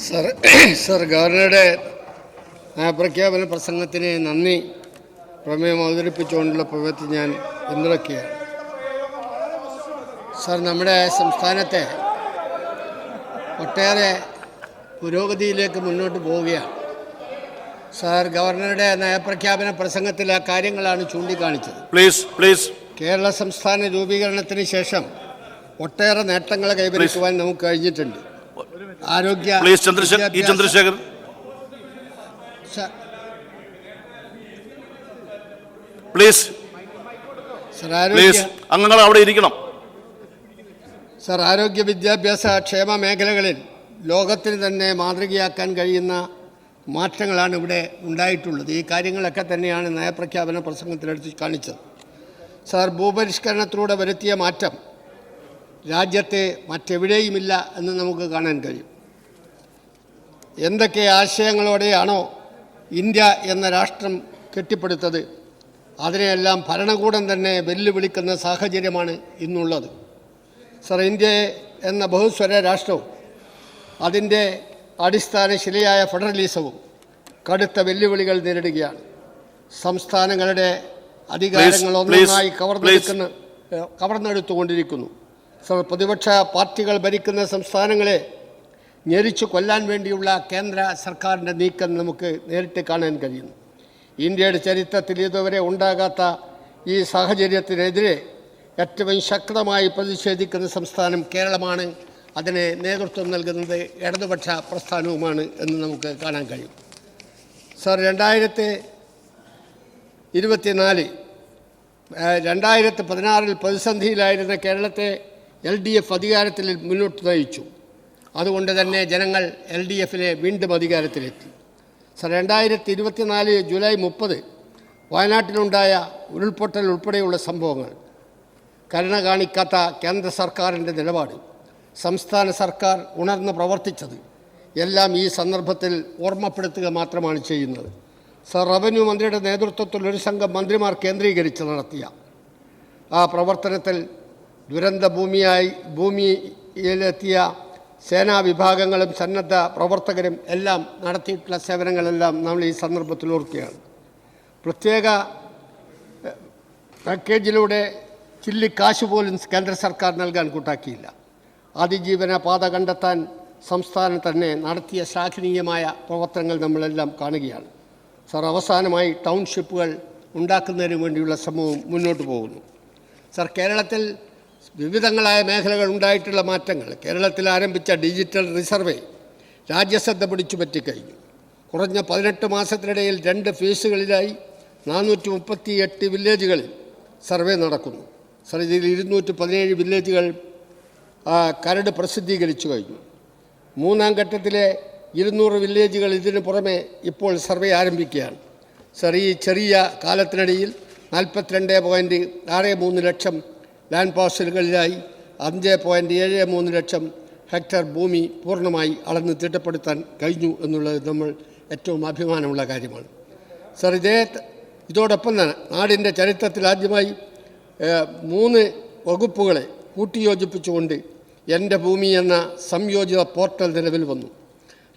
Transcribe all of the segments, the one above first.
Sir ഗവർണറുടെ പ്രഖ്യാപന പ്രസംഗത്തിന് നന്ദി പ്രമേയം അവതരിപ്പിച്ചുകൊണ്ടുള്ള പ്രവൃത്തി ഞാൻ പിന്തുണയ്ക്കുകയാണ്. സർ, നമ്മുടെ സംസ്ഥാനത്തെ ഒട്ടേറെ പുരോഗതിയിലേക്ക് മുന്നോട്ട് പോവുകയാണ്. സർ, ഗവർണറുടെ നയപ്രഖ്യാപന പ്രസംഗത്തിൽ ആ കാര്യങ്ങളാണ് ചൂണ്ടിക്കാണിച്ചത്. കേരള സംസ്ഥാന രൂപീകരണത്തിന് ശേഷം ഒട്ടേറെ നേട്ടങ്ങൾ കൈവരിക്കുവാൻ നമുക്ക് കഴിഞ്ഞിട്ടുണ്ട്. ആരോഗ്യ ചന്ദ്രശേഖർ പ്ലീസ് അംഗങ്ങൾ അവിടെ ഇരിക്കണം. സർ, ആരോഗ്യ വിദ്യാഭ്യാസ ക്ഷേമ മേഖലകളിൽ ലോകത്തിന് തന്നെ മാതൃകയാക്കാൻ കഴിയുന്ന മാറ്റങ്ങളാണ് ഇവിടെ ഉണ്ടായിട്ടുള്ളത്. ഈ കാര്യങ്ങളൊക്കെ തന്നെയാണ് നയപ്രഖ്യാപന പ്രസംഗത്തിലെടുത്ത് കാണിച്ചത്. സർ, ഭൂപരിഷ്കരണത്തിലൂടെ വരുത്തിയ മാറ്റം രാജ്യത്തെ മറ്റെവിടെയുമില്ല എന്ന് നമുക്ക് കാണാൻ കഴിയും. എന്തൊക്കെ ആശയങ്ങളോടെയാണോ ഇന്ത്യ എന്ന രാഷ്ട്രം കെട്ടിപ്പടുത്തത്, അതിനെയെല്ലാം ഭരണകൂടം തന്നെ വെല്ലുവിളിക്കുന്ന സാഹചര്യമാണ് ഇന്നുള്ളത്. സർ, ഇന്ത്യ എന്ന ബഹുസ്വര രാഷ്ട്രവും അതിൻ്റെ അടിസ്ഥാന ശിലയായ ഫെഡറലിസവും കടുത്ത വെല്ലുവിളികൾ നേരിടുകയാണ്. സംസ്ഥാനങ്ങളുടെ അധികാരങ്ങൾ ഒന്നൊന്നായി കവർന്നെടുത്തുകൊണ്ടിരിക്കുന്നു. സർ, പ്രതിപക്ഷ പാർട്ടികൾ ഭരിക്കുന്ന സംസ്ഥാനങ്ങളെ ഞെരിച്ചു കൊല്ലാൻ വേണ്ടിയുള്ള കേന്ദ്ര സർക്കാരിൻ്റെ നീക്കം നമുക്ക് നേരിട്ട് കാണാൻ കഴിയുന്നു. ഇന്ത്യയുടെ ചരിത്രത്തിൽ ഇതുവരെ ഉണ്ടാകാത്ത ഈ സാഹചര്യത്തിനെതിരെ ഏറ്റവും ശക്തമായി പ്രതിഷേധിക്കുന്ന സംസ്ഥാനം കേരളമാണ്. അതിന് നേതൃത്വം നൽകുന്നത് ഇടതുപക്ഷ പ്രസ്ഥാനവുമാണ് എന്ന് നമുക്ക് കാണാൻ കഴിയും. സർ, 2016 പ്രതിസന്ധിയിലായിരുന്ന കേരളത്തെ LDF അധികാരത്തിൽ മുന്നോട്ട് നയിച്ചു. അതുകൊണ്ട് തന്നെ ജനങ്ങൾ LDFനെ വീണ്ടും അധികാരത്തിലെത്തി. സർ, 2024 ജൂലൈ 30 വയനാട്ടിലുണ്ടായ ഉരുൾപൊട്ടൽ ഉൾപ്പെടെയുള്ള സംഭവങ്ങൾ, കരുണ കാണിക്കാത്ത കേന്ദ്ര സർക്കാരിൻ്റെ നിലപാട്, സംസ്ഥാന സർക്കാർ ഉണർന്ന് പ്രവർത്തിച്ചത് എല്ലാം ഈ സന്ദർഭത്തിൽ ഓർമ്മപ്പെടുത്തുക മാത്രമാണ് ചെയ്യുന്നത്. സർ, റവന്യൂ മന്ത്രിയുടെ നേതൃത്വത്തിൽ ഒരു സംഘം മന്ത്രിമാർ കേന്ദ്രീകരിച്ച് നടത്തിയ ആ പ്രവർത്തനത്തിൽ ദുരന്ത ഭൂമിയിലെത്തിയ സേനാ വിഭാഗങ്ങളും സന്നദ്ധ പ്രവർത്തകരും എല്ലാം നടത്തിയിട്ടുള്ള സേവനങ്ങളെല്ലാം നമ്മൾ ഈ സന്ദർഭത്തിൽ ഓർക്കുകയാണ്. പ്രത്യേക പാക്കേജിലൂടെ ചില്ലിക്കാശ് പോലും കേന്ദ്ര സർക്കാർ നൽകാൻ കൂട്ടാക്കിയില്ല. അതിജീവന പാത കണ്ടെത്താൻ സംസ്ഥാനം തന്നെ നടത്തിയ ശ്ലാഘനീയമായ പ്രവർത്തനങ്ങൾ നമ്മളെല്ലാം കാണുകയാണ്. സർ, അവസാനമായി ടൗൺഷിപ്പുകൾ ഉണ്ടാക്കുന്നതിന് വേണ്ടിയുള്ള ശ്രമവും മുന്നോട്ട് പോകുന്നു. സർ, കേരളത്തിൽ വിവിധങ്ങളായ മേഖലകൾ ഉണ്ടായിട്ടുള്ള മാറ്റങ്ങൾ, കേരളത്തിൽ ആരംഭിച്ച ഡിജിറ്റൽ റിസർവേ രാജ്യശ്രദ്ധ പിടിച്ചു പറ്റിക്കഴിഞ്ഞു. കുറഞ്ഞ 18 മാസത്തിനിടയിൽ 2 ഫേസുകളിലായി 438 വില്ലേജുകളിൽ സർവേ നടക്കുന്നു. സർ, ഇതിൽ 217 വില്ലേജുകൾ കരട് പ്രസിദ്ധീകരിച്ചു കഴിഞ്ഞു. 3ാം ഘട്ടത്തിലെ 200 വില്ലേജുകൾ ഇതിനു പുറമെ ഇപ്പോൾ സർവേ ആരംഭിക്കുകയാണ്. സർ, ഈ ചെറിയ കാലത്തിനിടയിൽ 42.63 ലക്ഷം ലാൻഡ് പാർസലുകളിലായി 5.73 ലക്ഷം ഹെക്ടർ ഭൂമി പൂർണ്ണമായി അളന്ന് തിട്ടപ്പെടുത്താൻ കഴിഞ്ഞു എന്നുള്ളത് നമ്മൾ ഏറ്റവും അഭിമാനമുള്ള കാര്യമാണ്. സർ, ഇതോടൊപ്പം തന്നെ നാടിൻ്റെ ചരിത്രത്തിൽ ആദ്യമായി 3 വകുപ്പുകളെ കൂട്ടിയോജിപ്പിച്ചുകൊണ്ട് എൻ്റെ ഭൂമി എന്ന സംയോജിത പോർട്ടൽ നിലവിൽ വന്നു.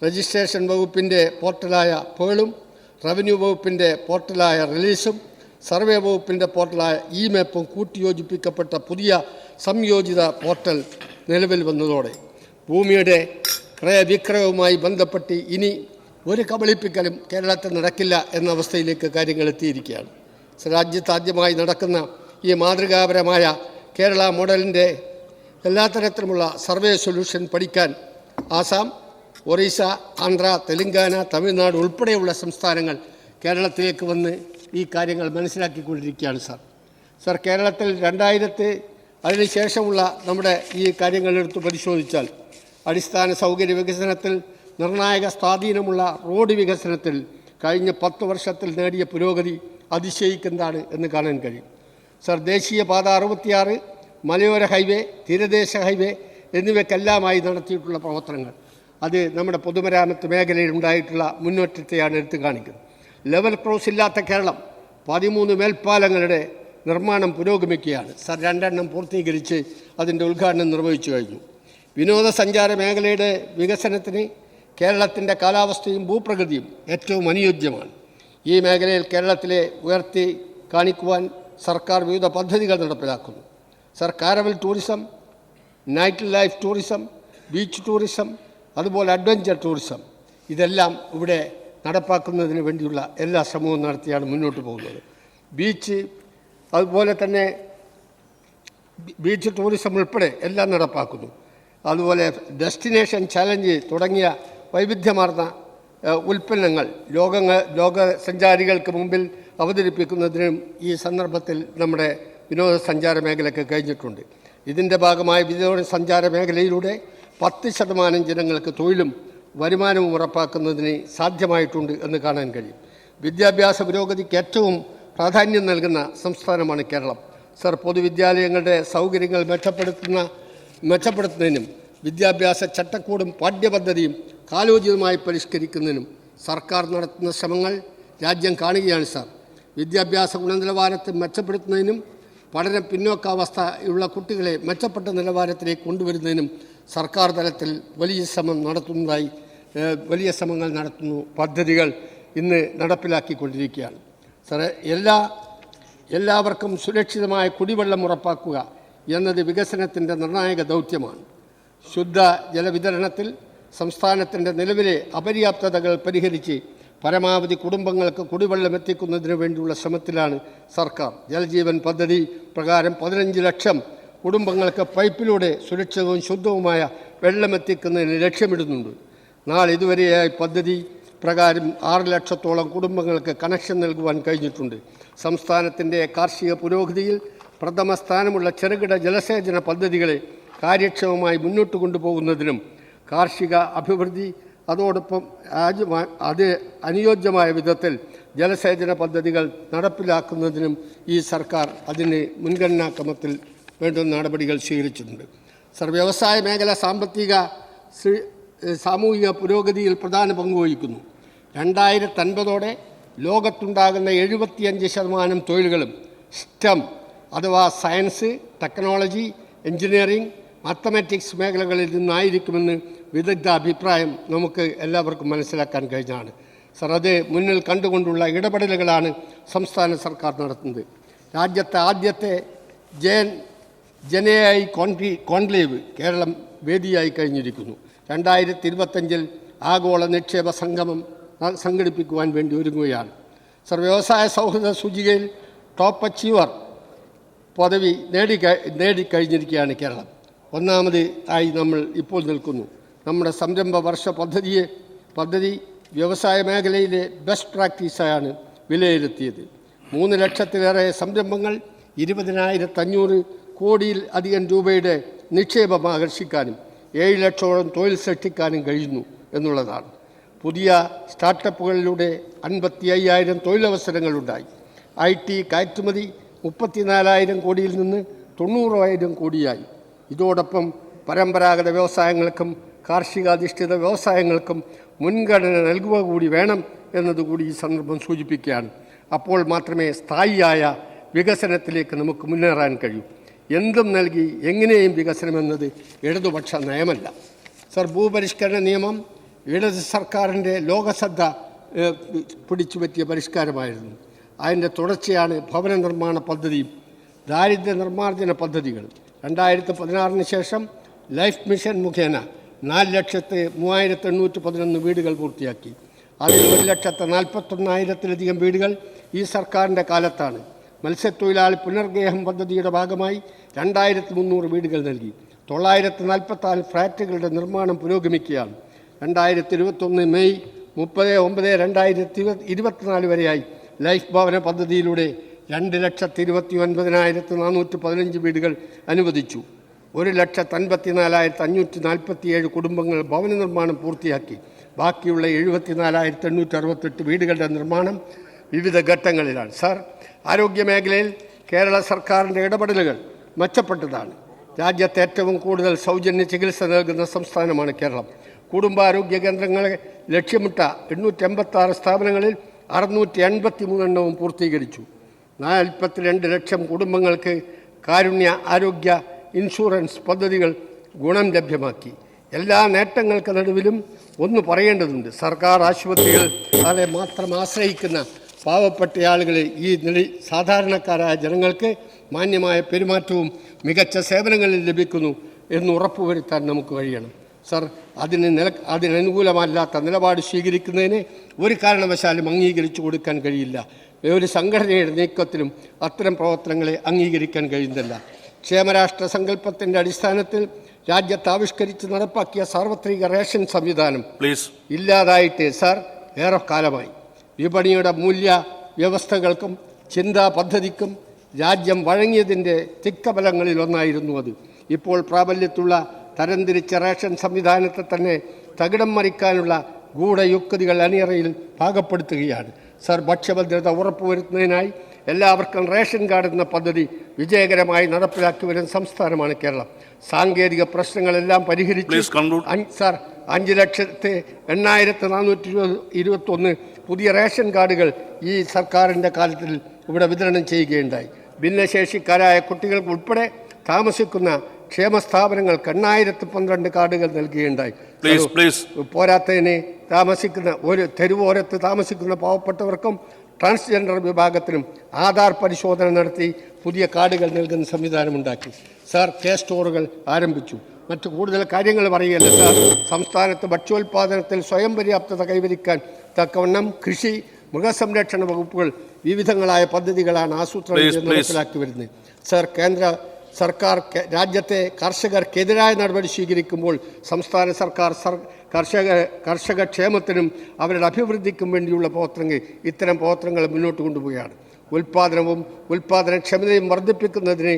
രജിസ്ട്രേഷൻ വകുപ്പിൻ്റെ പോർട്ടലായ പേളും, റവന്യൂ വകുപ്പിൻ്റെ പോർട്ടലായ റിലീസും, സർവേ വകുപ്പിൻ്റെ പോർട്ടലായ ഇ-മാപ്പും കൂട്ടിയോജിപ്പിക്കപ്പെട്ട പുതിയ സംയോജിത പോർട്ടൽ നിലവിൽ വന്നതോടെ ഭൂമിയുടെ ക്രയവിക്രയവുമായി ബന്ധപ്പെട്ട് ഇനി ഒരു കബളിപ്പിക്കലും കേരളത്തിൽ നടക്കില്ല എന്ന അവസ്ഥയിലേക്ക് കാര്യങ്ങൾ എത്തിയിരിക്കുകയാണ്. രാജ്യത്ത് ആദ്യമായി നടക്കുന്ന ഈ മാതൃകാപരമായ കേരള മോഡലിൻ്റെ എല്ലാ തരത്തിലുമുള്ള സർവേ സൊല്യൂഷൻ പഠിക്കാൻ ആസാം, ഒറീസ, ആന്ധ്ര, തെലങ്കാന, തമിഴ്നാട് ഉൾപ്പെടെയുള്ള സംസ്ഥാനങ്ങൾ കേരളത്തിലേക്ക് വന്ന് ഈ കാര്യങ്ങൾ മനസ്സിലാക്കിക്കൊണ്ടിരിക്കുകയാണ്. സർ, കേരളത്തിൽ 2000 അതിനുശേഷമുള്ള നമ്മുടെ ഈ കാര്യങ്ങളെടുത്ത് പരിശോധിച്ചാൽ അടിസ്ഥാന സൗകര്യ വികസനത്തിൽ നിർണായക സ്വാധീനമുള്ള റോഡ് വികസനത്തിൽ കഴിഞ്ഞ 10 വർഷത്തിൽ നേടിയ പുരോഗതി അതിശയിക്കുന്നതാണ് എന്ന് കാണാൻ കഴിയും. സർ, ദേശീയപാത 66, മലയോര ഹൈവേ, തീരദേശ ഹൈവേ എന്നിവയ്ക്കെല്ലാമായി നടത്തിയിട്ടുള്ള പ്രവർത്തനങ്ങൾ, അത് നമ്മുടെ പൊതുമരാമത്ത് മേഖലയിൽ ഉണ്ടായിട്ടുള്ള മുന്നേറ്റത്തെയാണ് എടുത്തു കാണിക്കുന്നത്. ലെവൽ ക്രോസ് ഇല്ലാത്ത കേരളം 13 മേൽപ്പാലങ്ങളുടെ നിർമ്മാണം പുരോഗമിക്കുകയാണ്. സർ, 2 എണ്ണം പൂർത്തീകരിച്ച് അതിൻ്റെ ഉദ്ഘാടനം നിർവഹിച്ചു കഴിഞ്ഞു. വിനോദസഞ്ചാര മേഖലയുടെ വികസനത്തിന് കേരളത്തിൻ്റെ കാലാവസ്ഥയും ഭൂപ്രകൃതിയും ഏറ്റവും അനുയോജ്യമാണ്. ഈ മേഖലയിൽ കേരളത്തിലെ ഉയർത്തി കാണിക്കുവാൻ സർക്കാർ വിവിധ പദ്ധതികൾ നടപ്പിലാക്കുന്നു. Caravel tourism, night life tourism, beach tourism, അതുപോലെ അഡ്വഞ്ചർ ടൂറിസം, ഇതെല്ലാം ഇവിടെ നടപ്പാക്കുന്നതിന് വേണ്ടിയുള്ള എല്ലാ ശ്രമവും നടത്തിയാണ് മുന്നോട്ട് പോകുന്നത്. ബീച്ച്, അതുപോലെ തന്നെ ബീച്ച് ടൂറിസം ഉൾപ്പെടെ എല്ലാം നടപ്പാക്കുന്നു. അതുപോലെ ഡെസ്റ്റിനേഷൻ ചാലഞ്ച് തുടങ്ങിയ വൈവിധ്യമാർന്ന ഉൽപ്പന്നങ്ങൾ ലോക സഞ്ചാരികൾക്ക് മുമ്പിൽ അവതരിപ്പിക്കുന്നതിനും ഈ സന്ദർഭത്തിൽ നമ്മുടെ വിനോദസഞ്ചാര മേഖലയ്ക്ക് കഴിഞ്ഞിട്ടുണ്ട്. ഇതിൻ്റെ ഭാഗമായി വിനോദസഞ്ചാര മേഖലയിലൂടെ 10% ജനങ്ങൾക്ക് തൊഴിലും വരുമാനവും ഉറപ്പാക്കുന്നതിന് സാധ്യമായിട്ടുണ്ട് എന്ന് കാണാൻ കഴിയും. വിദ്യാഭ്യാസ പുരോഗതിക്ക് ഏറ്റവും പ്രാധാന്യം നൽകുന്ന സംസ്ഥാനമാണ് കേരളം. പൊതുവിദ്യാലയങ്ങളുടെ സൗകര്യങ്ങൾ മെച്ചപ്പെടുത്തുന്നതിനും വിദ്യാഭ്യാസ ചട്ടക്കൂടും പാഠ്യപദ്ധതിയും കാലോചിതമായി പരിഷ്കരിക്കുന്നതിനും സർക്കാർ നടത്തുന്ന ശ്രമങ്ങൾ രാജ്യം കാണുകയാണ്. വിദ്യാഭ്യാസ ഗുണനിലവാരത്തെ മെച്ചപ്പെടുത്തുന്നതിനും പഠന പിന്നോക്കാവസ്ഥയുള്ള കുട്ടികളെ മെച്ചപ്പെട്ട നിലവാരത്തിലേക്ക് കൊണ്ടുവരുന്നതിനും സർക്കാർ തലത്തിൽ വലിയ ശ്രമങ്ങൾ നടത്തുന്നു. പദ്ധതികൾ ഇന്ന് നടപ്പിലാക്കിക്കൊണ്ടിരിക്കുകയാണ്. എല്ലാവർക്കും സുരക്ഷിതമായ കുടിവെള്ളം ഉറപ്പാക്കുക എന്നത് വികസനത്തിൻ്റെ നിർണായക ദൗത്യമാണ്. ശുദ്ധ ജലവിതരണത്തിൽ സംസ്ഥാനത്തിൻ്റെ നിലവിലെ അപര്യാപ്തതകൾ പരിഹരിച്ച് പരമാവധി കുടുംബങ്ങൾക്ക് കുടിവെള്ളം എത്തിക്കുന്നതിന് വേണ്ടിയുള്ള ശ്രമത്തിലാണ് സർക്കാർ. ജലജീവൻ പദ്ധതി പ്രകാരം 15 ലക്ഷം കുടുംബങ്ങൾക്ക് പൈപ്പിലൂടെ സുരക്ഷിതവും ശുദ്ധവുമായ വെള്ളമെത്തിക്കുന്നതിന് ലക്ഷ്യമിടുന്നുണ്ട്. ഇതുവരെയായി പദ്ധതി പ്രകാരം 6 ലക്ഷത്തോളം കുടുംബങ്ങൾക്ക് കണക്ഷൻ നൽകുവാൻ കഴിഞ്ഞിട്ടുണ്ട്. സംസ്ഥാനത്തിൻ്റെ കാർഷിക പുരോഗതിയിൽ പ്രഥമ സ്ഥാനമുള്ള ചെറുകിട ജലസേചന പദ്ധതികളെ കാര്യക്ഷമമായി മുന്നോട്ട് കൊണ്ടുപോകുന്നതിനും കാർഷിക അഭിവൃദ്ധി അതോടൊപ്പം അനുയോജ്യമായ വിധത്തിൽ ജലസേചന പദ്ധതികൾ നടപ്പിലാക്കുന്നതിനും ഈ സർക്കാർ അതിന് മുൻഗണനാക്രമത്തിൽ വേണ്ടുന്ന നടപടികൾ സ്വീകരിച്ചിട്ടുണ്ട്. വ്യവസായ മേഖല സാമൂഹിക പുരോഗതിയിൽ പ്രധാന പങ്കുവഹിക്കുന്നു. 2050 ലോകത്തുണ്ടാകുന്ന 75% തൊഴിലുകളും STEM അഥവാ സയൻസ്, ടെക്നോളജി, എഞ്ചിനീയറിംഗ്, മാത്തമാറ്റിക്സ് മേഖലകളിൽ നിന്നായിരിക്കുമെന്ന് വിദഗ്ധ അഭിപ്രായം നമുക്ക് എല്ലാവർക്കും മനസ്സിലാക്കാൻ കഴിഞ്ഞാണ്. അത് മുന്നിൽ കണ്ടുകൊണ്ടുള്ള ഇടപെടലുകളാണ് സംസ്ഥാന സർക്കാർ നടത്തുന്നത്. രാജ്യത്തെ ആദ്യത്തെ ജനAI കോൺക്ലേവ് കേരളം വേദിയായി കഴിഞ്ഞിരിക്കുന്നു. 2025 ആഗോള നിക്ഷേപ സംഗമം സംഘടിപ്പിക്കുവാൻ വേണ്ടി ഒരുങ്ങുകയാണ്. വ്യവസായ സൗഹൃദ സൂചികയിൽ ടോപ്പ് അച്ചീവർ പദവി നേടിക്കഴിഞ്ഞിരിക്കുകയാണ് കേരളം. ഒന്നാമത് ആയി നമ്മൾ ഇപ്പോൾ നിൽക്കുന്നു. നമ്മുടെ സംരംഭ വർഷ പദ്ധതി വ്യവസായ മേഖലയിലെ ബെസ്റ്റ് പ്രാക്ടീസായാണ് വിലയിരുത്തിയത്. 3 ലക്ഷത്തിലേറെ സംരംഭങ്ങൾ 20,500 കോടിയിൽ അധികം രൂപയുടെ നിക്ഷേപം ആകർഷിക്കാനും 7 ലക്ഷത്തോളം തൊഴിൽ സൃഷ്ടിക്കാനും കഴിയുന്നു എന്നുള്ളതാണ്. പുതിയ സ്റ്റാർട്ടപ്പുകളിലൂടെ 55,000 തൊഴിലവസരങ്ങളുണ്ടായി. IT കയറ്റുമതി 34,000 കോടിയിൽ നിന്ന് 90,000 കോടിയായി. ഇതോടൊപ്പം പരമ്പരാഗത വ്യവസായങ്ങൾക്കും കാർഷികാധിഷ്ഠിത വ്യവസായങ്ങൾക്കും മുൻഗണന നൽകുക കൂടി വേണം എന്നതുകൂടി ഈ സന്ദർഭം സൂചിപ്പിക്കുകയാണ്. അപ്പോൾ മാത്രമേ സ്ഥായിയായ വികസനത്തിലേക്ക് നമുക്ക് മുന്നേറാൻ കഴിയൂ. എന്തും നൽകി എങ്ങനെയും വികസനമെന്നത് ഇടതുപക്ഷ നയമല്ല. ഭൂപരിഷ്കരണ നിയമം ഇടത് സർക്കാരിൻ്റെ ലോകശ്രദ്ധ പിടിച്ചുപറ്റിയ പരിഷ്കാരമായിരുന്നു. അതിൻ്റെ തുടർച്ചയാണ് ഭവന നിർമ്മാണ പദ്ധതിയും ദാരിദ്ര്യ നിർമ്മാർജ്ജന പദ്ധതികൾ. 2016 ശേഷം ലൈഫ് മിഷൻ മുഖേന 4,03,811 വീടുകൾ പൂർത്തിയാക്കി. അതിൽ 1,41,000 വീടുകൾ ഈ സർക്കാരിൻ്റെ കാലത്താണ്. മത്സ്യത്തൊഴിലാളി പുനർഗേഹം പദ്ധതിയുടെ ഭാഗമായി 2,300 വീടുകൾ നൽകി. 944 ഫ്ലാറ്റുകളുടെ നിർമ്മാണം പുരോഗമിക്കുകയാണ്. 2021 മെയ് 30/9/2024 വരെയായി ലൈഫ് ഭവന പദ്ധതിയിലൂടെ 2,29,415 വീടുകൾ അനുവദിച്ചു. 1,54,547 കുടുംബങ്ങൾ ഭവന നിർമ്മാണം പൂർത്തിയാക്കി. ബാക്കിയുള്ള 74,868 വീടുകളുടെ നിർമ്മാണം വിവിധ ഘട്ടങ്ങളിലാണ്. ആരോഗ്യ മേഖലയിൽ കേരള സർക്കാരിൻ്റെ ഇടപെടലുകൾ മെച്ചപ്പെട്ടതാണ്. രാജ്യത്ത് ഏറ്റവും കൂടുതൽ സൗജന്യ ചികിത്സ നൽകുന്ന സംസ്ഥാനമാണ് കേരളം. കുടുംബാരോഗ്യ കേന്ദ്രങ്ങളെ ലക്ഷ്യമിട്ട 886 സ്ഥാപനങ്ങളിൽ 683 എണ്ണവും പൂർത്തീകരിച്ചു. 42 ലക്ഷം കുടുംബങ്ങൾക്ക് കാരുണ്യ ആരോഗ്യ ഇൻഷുറൻസ് പദ്ധതികൾ ഗുണം ലഭ്യമാക്കി. എല്ലാ നേട്ടങ്ങൾക്ക് നടുവിലും ഒന്ന് പറയേണ്ടതുണ്ട്. സർക്കാർ ആശുപത്രികൾ അതിനെ മാത്രം ആശ്രയിക്കുന്ന പാവപ്പെട്ട ആളുകൾ ഈ സാധാരണക്കാരായ ജനങ്ങൾക്ക് മാന്യമായ പെരുമാറ്റവും മികച്ച സേവനങ്ങളിൽ ലഭിക്കുന്നു എന്ന് ഉറപ്പുവരുത്താൻ നമുക്ക് കഴിയണം. സർ, അതിനനുകൂലമല്ലാത്ത നിലപാട് സ്വീകരിക്കുന്നതിന് ഒരു കാരണവശാലും അംഗീകരിച്ചു കൊടുക്കാൻ കഴിയില്ല. ഒരു സംഘടനയുടെ നീക്കത്തിലും അത്തരം പ്രവർത്തനങ്ങളെ അംഗീകരിക്കാൻ കഴിയുന്നില്ല. ക്ഷേമരാഷ്ട്ര സങ്കല്പത്തിൻ്റെ അടിസ്ഥാനത്തിൽ രാജ്യത്ത് ആവിഷ്കരിച്ച് നടപ്പാക്കിയ സാർവത്രിക റേഷൻ സംവിധാനം ഇല്ലാതായിട്ട് സാർ ഏറെ കാലമായി. വിപണിയുടെ മൂല്യ വ്യവസ്ഥകൾക്കും ചിന്താ പദ്ധതിക്കും രാജ്യം വഴങ്ങിയതിൻ്റെ തിക്തഫലങ്ങളിലൊന്നായിരുന്നു അത്. ഇപ്പോൾ പ്രാബല്യത്തുള്ള തരംതിരിച്ച റേഷൻ സംവിധാനത്തെ തന്നെ തകിടം മറിക്കാനുള്ള ഗൂഢയുക്തികൾ അണിയറയിൽ പാകപ്പെടുത്തുകയാണ്. സർ, ഭക്ഷ്യഭദ്രത ഉറപ്പുവരുത്തുന്നതിനായി എല്ലാവർക്കും റേഷൻ കാർഡ് എന്ന പദ്ധതി വിജയകരമായി നടപ്പിലാക്കി വരുന്ന സംസ്ഥാനമാണ് കേരളം. സാങ്കേതിക പ്രശ്നങ്ങളെല്ലാം പരിഹരിച്ച് സാർ 5,08,421 പുതിയ റേഷൻ കാർഡുകൾ ഈ സർക്കാരിൻ്റെ കാലത്തിൽ ഇവിടെ വിതരണം ചെയ്യുകയുണ്ടായി. ഭിന്നശേഷിക്കാരായ കുട്ടികൾക്ക് ഉൾപ്പെടെ താമസിക്കുന്ന ക്ഷേമ സ്ഥാപനങ്ങൾക്ക് 8,012 കാർഡുകൾ നൽകുകയുണ്ടായി. പോരാത്തതിന് താമസിക്കുന്ന ഒരു തെരുവോരത്ത് താമസിക്കുന്ന പാവപ്പെട്ടവർക്കും ട്രാൻസ്ജെൻഡർ വിഭാഗത്തിനും ആധാർ പരിശോധന നടത്തി പുതിയ കാർഡുകൾ നൽകുന്ന സംവിധാനമുണ്ടാക്കി. സാർ, സ്റ്റോറുകൾ ആരംഭിച്ചു. മറ്റു കൂടുതൽ കാര്യങ്ങൾ പറയുകയല്ല സാർ. സംസ്ഥാനത്ത് ഭക്ഷ്യോൽപാദനത്തിൽ സ്വയം പര്യാപ്തത കൈവരിക്കാൻ തക്കവണ്ണം കൃഷി മൃഗസംരക്ഷണ വകുപ്പുകൾ വിവിധങ്ങളായ പദ്ധതികളാണ് ആസൂത്രണം ചെയ്ത് നടപ്പിലാക്കി വരുന്നത്. സാർ, കേന്ദ്ര സർക്കാർ രാജ്യത്തെ കർഷകർക്കെതിരായ നടപടി സ്വീകരിക്കുമ്പോൾ സംസ്ഥാന സർക്കാർ കർഷക ക്ഷേമത്തിനും അവരുടെ അഭിവൃദ്ധിക്കും വേണ്ടിയുള്ള ഇത്തരം പ്രവർത്തനങ്ങൾ മുന്നോട്ട് കൊണ്ടുപോവുകയാണ്. ഉൽപാദനവും ഉൽപാദനക്ഷമതയും വർദ്ധിപ്പിക്കുന്നതിന്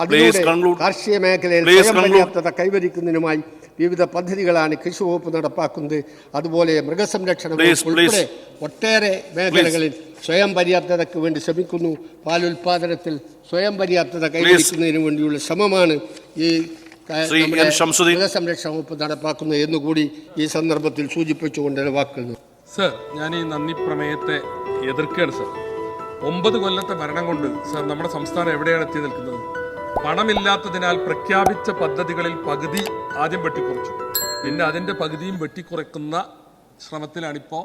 അതിലൂടെ കാർഷിക മേഖലയിൽ സ്വയം പര്യാപ്തത കൈവരിക്കുന്നതിനുമായി വിവിധ പദ്ധതികളാണ് കൃഷി വകുപ്പ് നടപ്പാക്കുന്നത്. അതുപോലെ മൃഗസംരക്ഷണ വകുപ്പ് ഉൾപ്പെടെ ഒട്ടേറെ മേഖലകളിൽ സ്വയം പര്യാപ്തതയ്ക്ക് വേണ്ടി ശ്രമിക്കുന്നു. പാലുൽപാദനത്തിൽ സ്വയം പര്യാപ്തത കൈവരിക്കുന്നതിന് വേണ്ടിയുള്ള ശ്രമമാണ് ഈ മൃഗസംരക്ഷണ വകുപ്പ് നടപ്പാക്കുന്നത് എന്നുകൂടി ഈ സന്ദർഭത്തിൽ സൂചിപ്പിച്ചുകൊണ്ട് വാക്കുന്നു. സർ, ഞാൻ ഈ നന്ദി പ്രമേയത്തെ എതിർക്കുകയാണ് സർ. 9 കൊല്ലത്തെ ഭരണം കൊണ്ട് സർ നമ്മുടെ സംസ്ഥാനം എവിടെയാണ് എത്തി നിൽക്കുന്നത്? പണമില്ലാത്തതിനാൽ പ്രഖ്യാപിച്ച പദ്ധതികളിൽ പകുതി ആദ്യം വെട്ടിക്കുറച്ചു. പിന്നെ അതിൻ്റെ പകുതിയും വെട്ടിക്കുറയ്ക്കുന്ന ശ്രമത്തിലാണിപ്പോൾ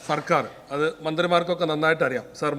സർക്കാർ. അത് മന്ത്രിമാർക്കൊക്കെ നന്നായിട്ട് അറിയാം സർ.